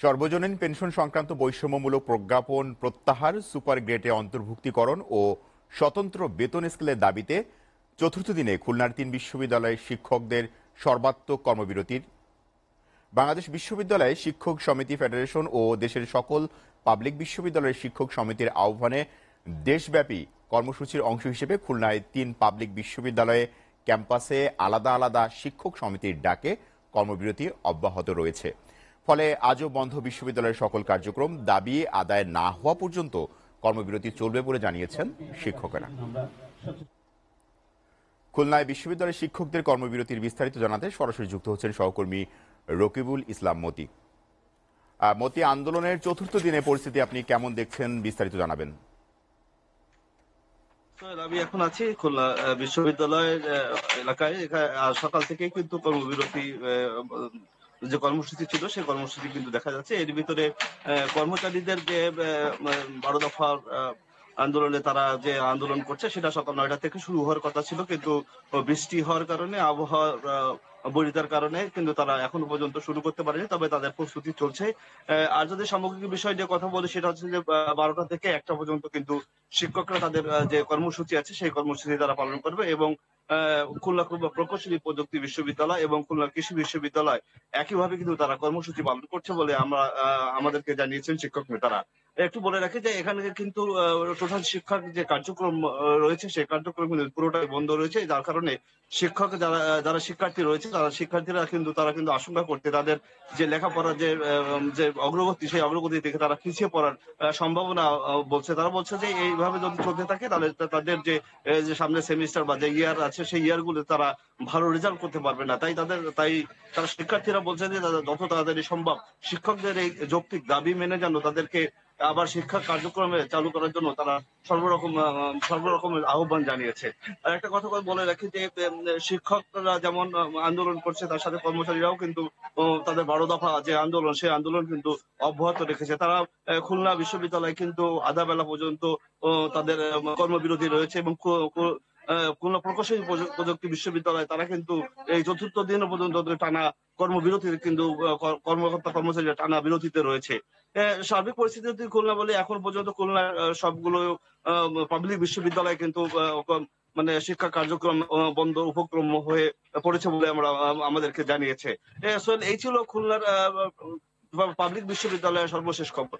সর্বজনীন পেনশন সংক্রান্ত বৈষম্যমূলক প্রজ্ঞাপন প্রত্যাহার, সুপার গ্রেডে অন্তর্ভুক্তিকরণ ও স্বতন্ত্র বেতন স্কেলের দাবিতে চতুর্থ দিনে খুলনার 3 বিশ্ববিদ্যালয়ের শিক্ষকদের সর্বাত্মক কর্মবিরতির বাংলাদেশ বিশ্ববিদ্যালয় শিক্ষক সমিতি ফেডারেশন ও দেশের সকল পাবলিক বিশ্ববিদ্যালয়ের শিক্ষক সমিতির আহ্বানে দেশব্যাপী কর্মসূচির অংশ হিসেবে খুলনায় 3 পাবলিক বিশ্ববিদ্যালয়ে ক্যাম্পাসে আলাদা আলাদা শিক্ষক সমিতির ডাকে কর্মবিরতি অব্যাহত রয়েছে। ফলে আজও বন্ধ বিশ্ববিদ্যালয়ের সকল কার্যক্রম। দাবি আদায় না হওয়া পর্যন্ত কর্মবিরতি চলবে বলে জানিয়েছেন শিক্ষকেরা। খুলনায় বিশ্ববিদ্যালয়ের শিক্ষকদের কর্মবিরতির বিস্তারিত জানাতে সরাসরি যুক্ত হচ্ছেন সহকর্মী রকিবুল ইসলাম মতি। মতি, আন্দোলনের চতুর্থ দিনে পরিস্থিতি আপনি কেমন দেখছেন, বিস্তারিত জানাবেন। আমি এখন আছি খুলনা বিশ্ববিদ্যালয়ের এলাকায়। সকাল থেকে কিন্তু কর্মবিরতি যে কর্মসূচি ছিল সেই কর্মসূচি কিন্তু দেখা যাচ্ছে। এর ভিতরে কর্মচারীদের যে 12 দফার আন্দোলনে তারা যে আন্দোলন করছে সেটা সকাল 9টা থেকে শুরু হওয়ার কথা ছিল, কিন্তু বৃষ্টি হওয়ার কারণে, আবহাওয়ার বৈরিতার কারণে কিন্তু তারা এখনো পর্যন্ত শুরু করতে পারেনি। তবে তাদের প্রস্তুতি চলছে। আর যদি সামগ্রিক বিষয় নিয়ে কথা বলি, সেটা হচ্ছে যে 12টা থেকে 1টা পর্যন্ত কিন্তু শিক্ষকরা তাদের যে কর্মসূচি আছে সেই কর্মসূচি তারা পালন করবে। এবং খুলনা প্রকৌশলী প্রযুক্তি বিশ্ববিদ্যালয় এবং খুলনা কৃষি বিশ্ববিদ্যালয় একইভাবে কিন্তু তারা কর্মসূচি পালন করছে বলে আমাদেরকে জানিয়েছেন শিক্ষক নেতারা। একটু বলে রাখি যে এখানে কিন্তু টোটাল শিক্ষার যে কার্যক্রম রয়েছে সেই কার্যক্রম কিন্তু পুরোটাই বন্ধ রয়েছে, যার কারণে শিক্ষক যারা শিক্ষার্থী রয়েছে শিক্ষার্থীরা কিন্তু তারা কিন্তু আশঙ্কা করতে তাদের যে লেখাপড়ার যে অগ্রগতি সেই অগ্রগতি থেকে তারা পিছিয়ে পড়ার সম্ভাবনা বলছে। তারা বলছে যে এইভাবে যদি চলতে থাকে তাহলে তাদের যে সামনে সেমিস্টার বা যে ইয়ার আছে সেই ইয়ার গুলো তারা ভালো রেজাল্ট করতে পারবে না। তাই তারা শিক্ষার্থীরা বলছে যে যত তাড়াতাড়ি সম্ভব শিক্ষকদের এই যৌক্তিক দাবি মেনে যেন তাদেরকে আবার শিক্ষা কার্যক্রমে চালু করার জন্য তারা সর্বরকমের আহ্বান জানিয়েছে। আর একটা কথা বলে রাখি যে শিক্ষকরা যেমন আন্দোলন করছে, তার সাথে কর্মচারীরাও কিন্তু তাদের 12 দফা যে আন্দোলন সেই আন্দোলন কিন্তু অব্যাহত রেখেছে। তারা খুলনা বিশ্ববিদ্যালয় কিন্তু আধা বেলা পর্যন্ত তাদের কর্মবিরতি রয়েছে। এবং খুলনা প্রকৌশলী প্রযুক্তি বিশ্ববিদ্যালয় তারা কিন্তু এই চতুর্থ দিন পর্যন্ত টানা কর্মবিরতিতে কিন্তু কর্মকর্তা কর্মচারীরা টানা বিরতিতে রয়েছে। সার্বিক পরিস্থিতি যদি খুলনা বলে, এখন পর্যন্ত খুলনার সবগুলো পাবলিক বিশ্ববিদ্যালয় কিন্তু মানে শিক্ষা কার্যক্রম বন্ধ উপক্রম হয়ে পড়েছে বলে আমাদেরকে জানিয়েছে। এই ছিল খুলনার পাবলিক বিশ্ববিদ্যালয়ের সর্বশেষ খবর।